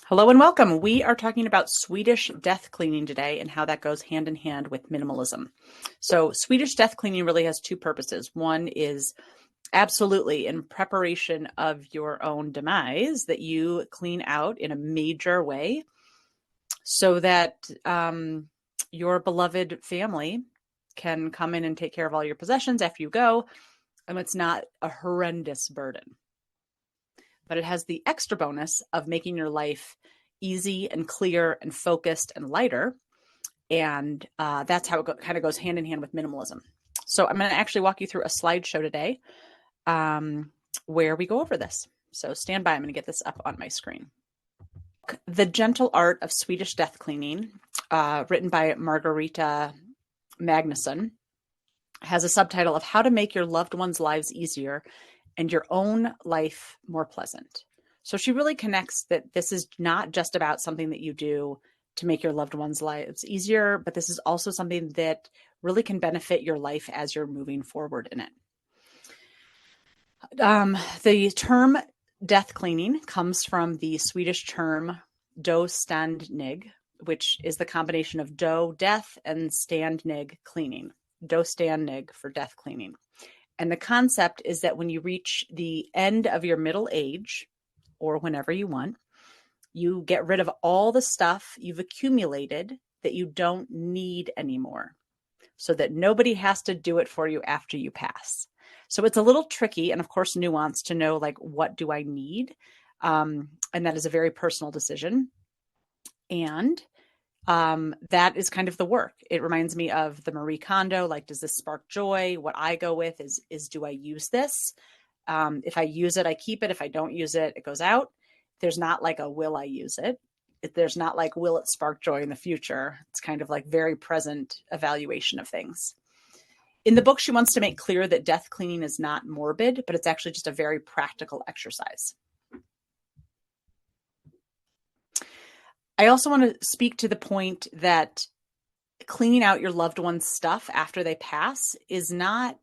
Hello and welcome. We are talking about Swedish death cleaning today and how that goes hand in hand with minimalism. So, Swedish death cleaning really has two purposes. One is absolutely in preparation of your own demise, that you clean out in a major way so that your beloved family can come in and take care of all your possessions after you go, and it's not a horrendous burden. But it has the extra bonus of making your life easy and clear and focused and lighter. And that's how it kind of goes hand in hand with minimalism. So I'm going to actually walk you through a slideshow today where we go over this. So stand by. I'm going to get this up on my screen. The Gentle Art of Swedish Death Cleaning, written by Margareta Magnusson, has a subtitle of How to Make Your Loved Ones' Lives Easier and Your Own Life More Pleasant. So she really connects that this is not just about something that you do to make your loved ones' lives easier, but this is also something that really can benefit your life as you're moving forward in it. The term death cleaning comes from the Swedish term do standnig, which is the combination of do, death, and standnig, cleaning. Do standnig for death cleaning. And the concept is that when you reach the end of your middle age, or whenever you want, you get rid of all the stuff you've accumulated that you don't need anymore, so that nobody has to do it for you after you pass. So it's a little tricky and, of course, nuanced to know, like, what do I need? And that is a very personal decision. And that is kind of the work. It reminds me of the Marie Kondo, like, does this spark joy? What I go with is do I use this? If I use it, I keep it. If I don't use it, it goes out. There's not like a will I use it. There's not like, will it spark joy in the future? It's kind of like very present evaluation of things. In the book, she wants to make clear that death cleaning is not morbid, but it's actually just a very practical exercise. I also want to speak to the point that cleaning out your loved one's stuff after they pass is not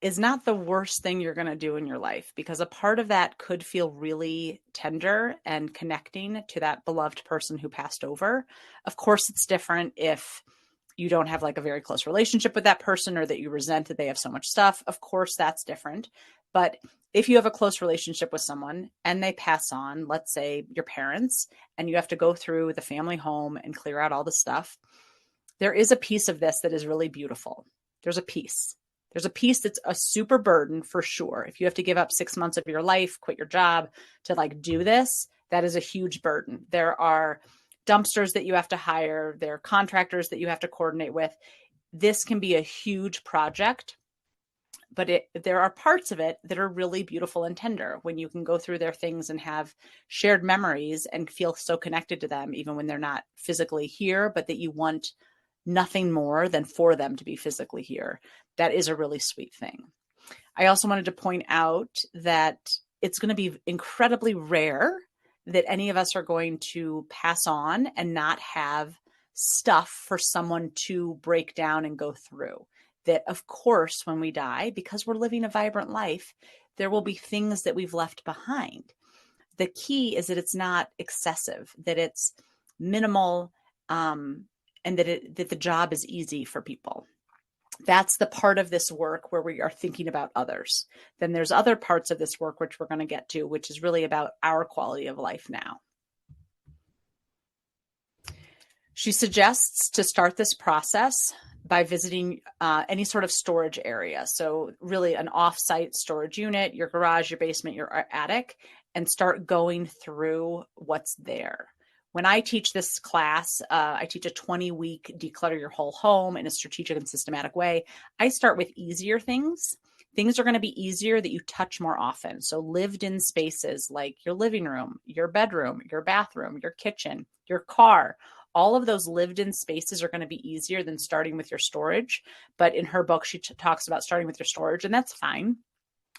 the worst thing you're going to do in your life, because a part of that could feel really tender and connecting to that beloved person who passed over. Of course, it's different if you don't have like a very close relationship with that person, or that you resent that they have so much stuff. Of course, that's different. But if you have a close relationship with someone and they pass on, let's say your parents, and you have to go through the family home and clear out all the stuff, there is a piece of this that is really beautiful. There's a piece that's a super burden for sure. If you have to give up 6 months of your life, quit your job to like do this, that is a huge burden. There are dumpsters that you have to hire. There are contractors that you have to coordinate with. This can be a huge project, but there are parts of it that are really beautiful and tender when you can go through their things and have shared memories and feel so connected to them, even when they're not physically here, but that you want nothing more than for them to be physically here. That is a really sweet thing. I also wanted to point out that it's going to be incredibly rare that any of us are going to pass on and not have stuff for someone to break down and go through. That, of course, when we die, because we're living a vibrant life, there will be things that we've left behind. The key is that it's not excessive, that it's minimal, and that the job is easy for people. That's the part of this work where we are thinking about others. Then there's other parts of this work, which we're going to get to, which is really about our quality of life now. She suggests to start this process by visiting any sort of storage area. So really an off-site storage unit, your garage, your basement, your attic, and start going through what's there. When I teach this class, I teach a 20-week declutter your whole home in a strategic and systematic way. I start with easier things. Things are going to be easier that you touch more often. So lived in spaces like your living room, your bedroom, your bathroom, your kitchen, your car, all of those lived in spaces are going to be easier than starting with your storage. But in her book, she talks about starting with your storage, and that's fine.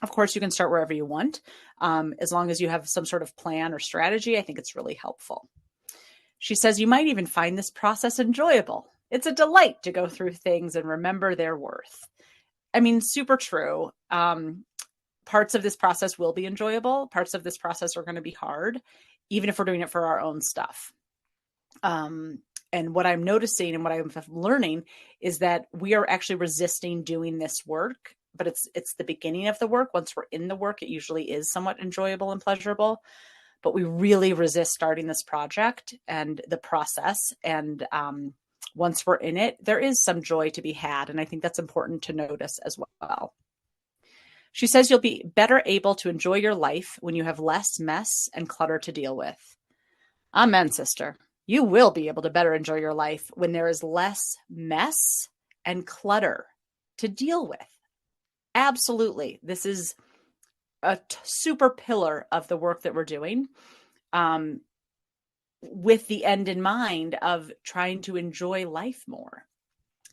Of course, you can start wherever you want. As long as you have some sort of plan or strategy, I think it's really helpful. She says you might even find this process enjoyable. It's a delight to go through things and remember their worth. I mean, super true. Parts of this process will be enjoyable. Parts of this process are going to be hard. even if we're doing it for our own stuff. And what I'm noticing and what I'm learning is that we are actually resisting doing this work, but it's the beginning of the work. Once we're in the work, it usually is somewhat enjoyable and pleasurable, but we really resist starting this project and the process. And once we're in it, there is some joy to be had. And I think that's important to notice as well. She says you'll be better able to enjoy your life when you have less mess and clutter to deal with. Amen, sister. You will be able to better enjoy your life when there is less mess and clutter to deal with. Absolutely. This is a super pillar of the work that we're doing, with the end in mind of trying to enjoy life more.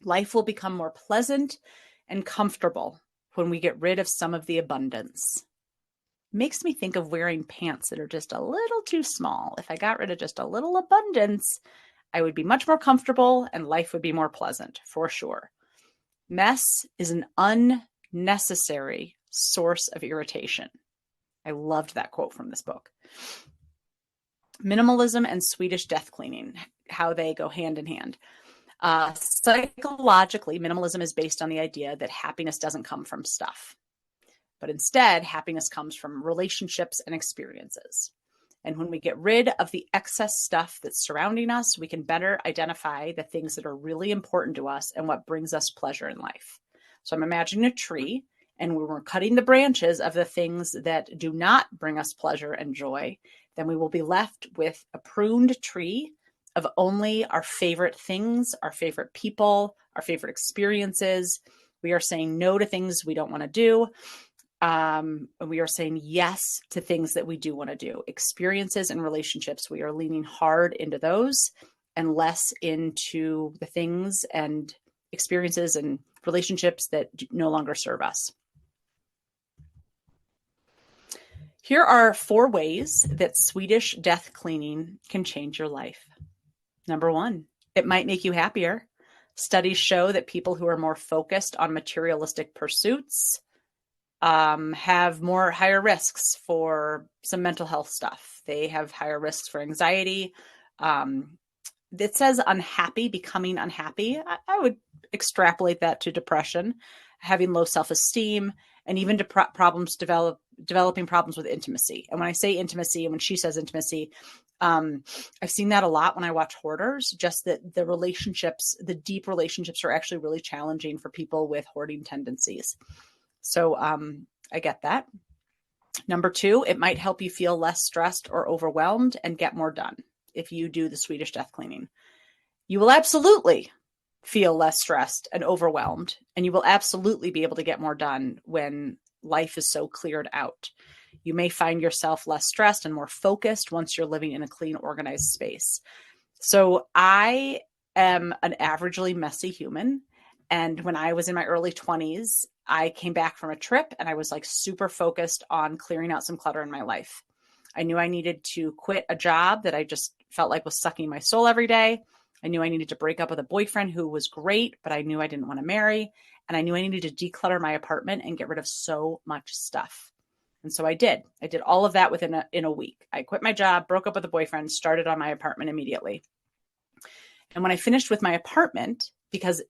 Life will become more pleasant and comfortable when we get rid of some of the abundance. Makes me think of wearing pants that are just a little too small. If I got rid of just a little abundance, I would be much more comfortable and life would be more pleasant, for sure. Mess is an unnecessary source of irritation. I loved that quote from this book. Minimalism and Swedish death cleaning, how they go hand in hand. Psychologically, minimalism is based on the idea that happiness doesn't come from stuff, but instead, happiness comes from relationships and experiences. And when we get rid of the excess stuff that's surrounding us, we can better identify the things that are really important to us and what brings us pleasure in life. So I'm imagining a tree, and when we're cutting the branches of the things that do not bring us pleasure and joy, then we will be left with a pruned tree of only our favorite things, our favorite people, our favorite experiences. We are saying no to things we don't want to do. And we are saying yes to things that we do want to do. Experiences and relationships, we are leaning hard into those and less into the things and experiences and relationships that no longer serve us. Here are 4 ways that Swedish death cleaning can change your life. Number 1, it might make you happier. Studies show that people who are more focused on materialistic pursuits have higher risks for some mental health stuff. They have higher risks for anxiety. It says unhappy, becoming unhappy. I would extrapolate that to depression, having low self-esteem, and even developing problems with intimacy. And when I say intimacy, and when she says intimacy, I've seen that a lot when I watch hoarders, just that the relationships, the deep relationships are actually really challenging for people with hoarding tendencies. So I get that. Number 2, it might help you feel less stressed or overwhelmed and get more done if you do the Swedish death cleaning. You will absolutely feel less stressed and overwhelmed, and you will absolutely be able to get more done when life is so cleared out. You may find yourself less stressed and more focused once you're living in a clean, organized space. So I am an averagely messy human. And when I was in my early 20s, I came back from a trip and I was like super focused on clearing out some clutter in my life. I knew I needed to quit a job that I just felt like was sucking my soul every day. I knew I needed to break up with a boyfriend who was great, but I knew I didn't want to marry. And I knew I needed to declutter my apartment and get rid of so much stuff. And so I did. I did all of that in a week. I quit my job, broke up with a boyfriend, started on my apartment immediately. And when I finished with my apartment, because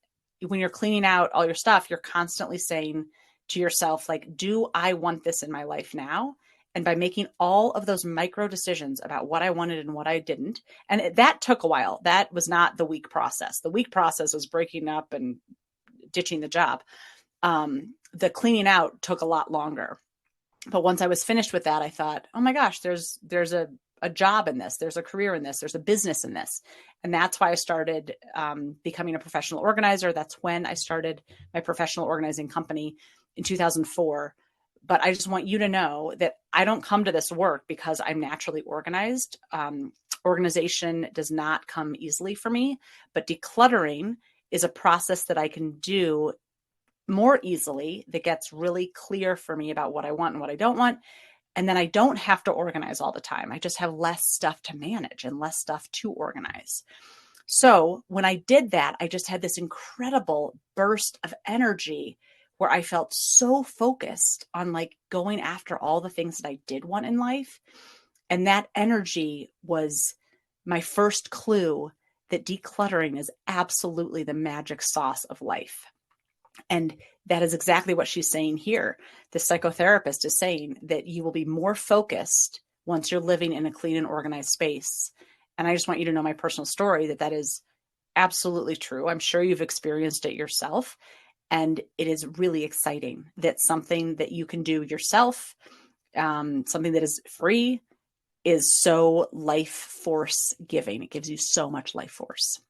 when you're cleaning out all your stuff, you're constantly saying to yourself, like, do I want this in my life now? And by making all of those micro decisions about what I wanted and what I didn't, and that took a while. That was not the week process. The week process was breaking up and ditching the job. The cleaning out took a lot longer. But once I was finished with that, I thought, oh my gosh, there's a job in this. There's a career in this. There's a business in this. And that's why I started becoming a professional organizer. That's when I started my professional organizing company in 2004. But I just want you to know that I don't come to this work because I'm naturally organized. Organization does not come easily for me, but decluttering is a process that I can do more easily, that gets really clear for me about what I want and what I don't want. And then I don't have to organize all the time. I just have less stuff to manage and less stuff to organize. So when I did that, I just had this incredible burst of energy where I felt so focused on like going after all the things that I did want in life. And that energy was my first clue that decluttering is absolutely the magic sauce of life. And that is exactly what she's saying here. The psychotherapist is saying that you will be more focused once you're living in a clean and organized space. And I just want you to know my personal story that is absolutely true. I'm sure you've experienced it yourself. And it is really exciting that something that you can do yourself, something that is free, is so life force giving. It gives you so much life force.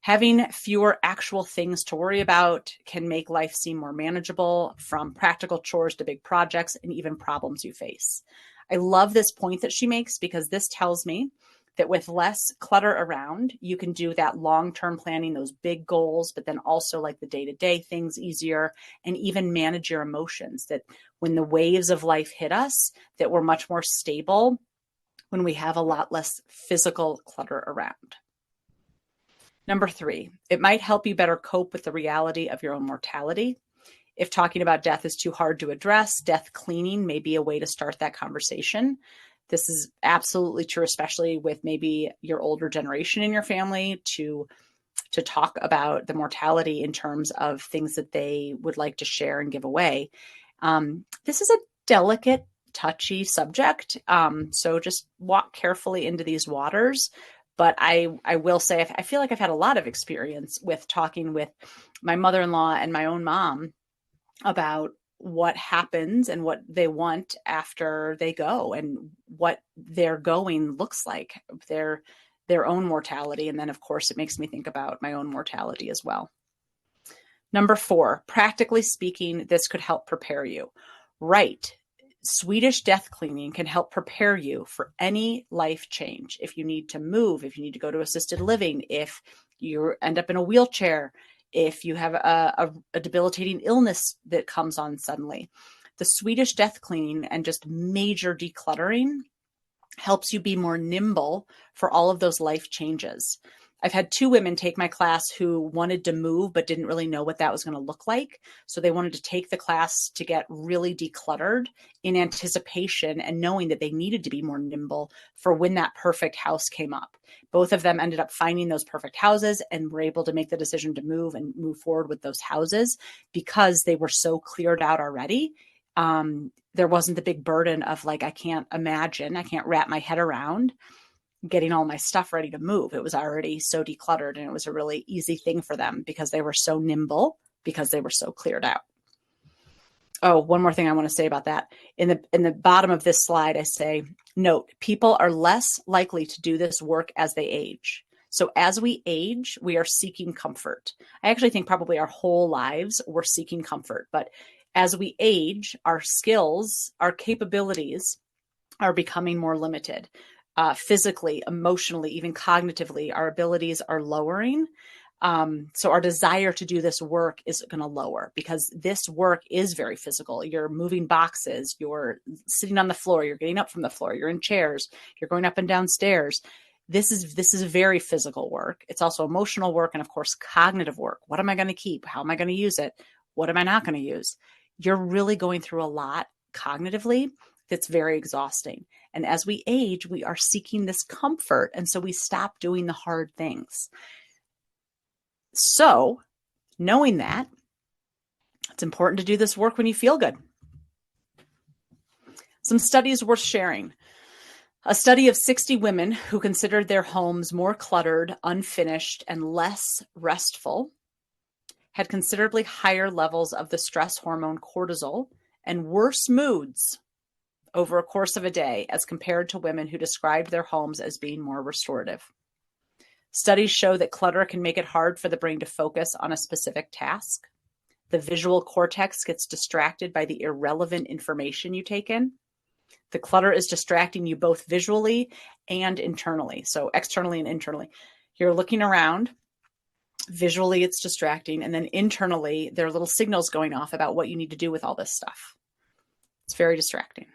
Having fewer actual things to worry about can make life seem more manageable, from practical chores to big projects and even problems you face. I love this point that she makes, because this tells me that with less clutter around, you can do that long-term planning, those big goals, but then also like the day-to-day things easier, and even manage your emotions, that when the waves of life hit us, that we're much more stable when we have a lot less physical clutter around. Number 3, it might help you better cope with the reality of your own mortality. If talking about death is too hard to address, death cleaning may be a way to start that conversation. This is absolutely true, especially with maybe your older generation in your family, to talk about the mortality in terms of things that they would like to share and give away. This is a delicate, touchy subject, so just walk carefully into these waters. But I will say, I feel like I've had a lot of experience with talking with my mother-in-law and my own mom about what happens and what they want after they go, and what their going looks like, their own mortality. And then, of course, it makes me think about my own mortality as well. Number 4, practically speaking, this could help prepare you. Right. Swedish death cleaning can help prepare you for any life change. If you need to move, if you need to go to assisted living, if you end up in a wheelchair, if you have a debilitating illness that comes on suddenly. The Swedish death cleaning and just major decluttering helps you be more nimble for all of those life changes. I've had 2 women take my class who wanted to move but didn't really know what that was going to look like. So they wanted to take the class to get really decluttered in anticipation and knowing that they needed to be more nimble for when that perfect house came up. Both of them ended up finding those perfect houses and were able to make the decision to move and move forward with those houses because they were so cleared out already. There wasn't the big burden of like, I can't wrap my head around getting all my stuff ready to move. It was already so decluttered, and it was a really easy thing for them because they were so nimble, because they were so cleared out. Oh, one more thing I want to say about that. In the bottom of this slide, I say, note, people are less likely to do this work as they age. So as we age, we are seeking comfort. I actually think probably our whole lives we're seeking comfort, but as we age, our skills, our capabilities are becoming more limited. Physically, emotionally, even cognitively, our abilities are lowering. So our desire to do this work is going to lower, because this work is very physical. You're moving boxes, you're sitting on the floor, you're getting up from the floor, you're in chairs, you're going up and down stairs. This is very physical work. It's also emotional work, and of course, cognitive work. What am I going to keep? How am I going to use it? What am I not going to use? You're really going through a lot cognitively that's very exhausting. And as we age, we are seeking this comfort. And so we stop doing the hard things. So knowing that, it's important to do this work when you feel good. Some studies worth sharing. A study of 60 women who considered their homes more cluttered, unfinished, and less restful had considerably higher levels of the stress hormone cortisol and worse moods over a course of a day as compared to women who described their homes as being more restorative. Studies show that clutter can make it hard for the brain to focus on a specific task. The visual cortex gets distracted by the irrelevant information you take in. The clutter is distracting you both visually and internally. So externally and internally. You're looking around. Visually, it's distracting. And then internally, there are little signals going off about what you need to do with all this stuff. It's very distracting.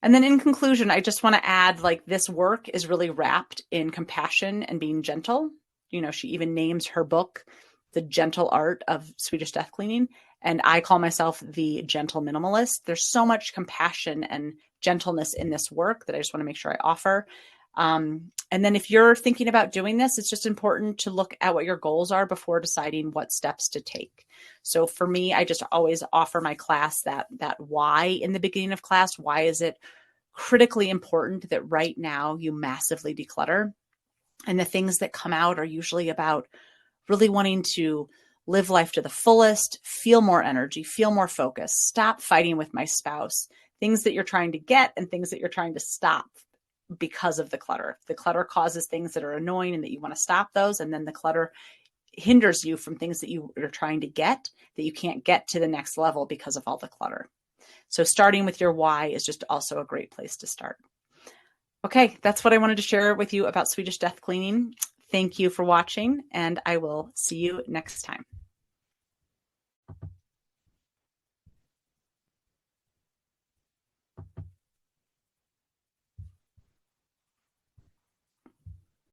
And then in conclusion, I just want to add, like, this work is really wrapped in compassion and being gentle. You know, she even names her book, The Gentle Art of Swedish Death Cleaning. And I call myself the gentle minimalist. There's so much compassion and gentleness in this work that I just want to make sure I offer. And then if you're thinking about doing this, it's just important to look at what your goals are before deciding what steps to take. So for me, I just always offer my class that why in the beginning of class. Why is it critically important that right now you massively declutter? And the things that come out are usually about really wanting to live life to the fullest, feel more energy, feel more focus, stop fighting with my spouse, things that you're trying to get and things that you're trying to stop because of the clutter. The clutter causes things that are annoying and that you want to stop those. And then the clutter hinders you from things that you are trying to get that you can't get to the next level because of all the clutter. So starting with your why is just also a great place to start. Okay, that's what I wanted to share with you about Swedish death cleaning. Thank you for watching, and I will see you next time.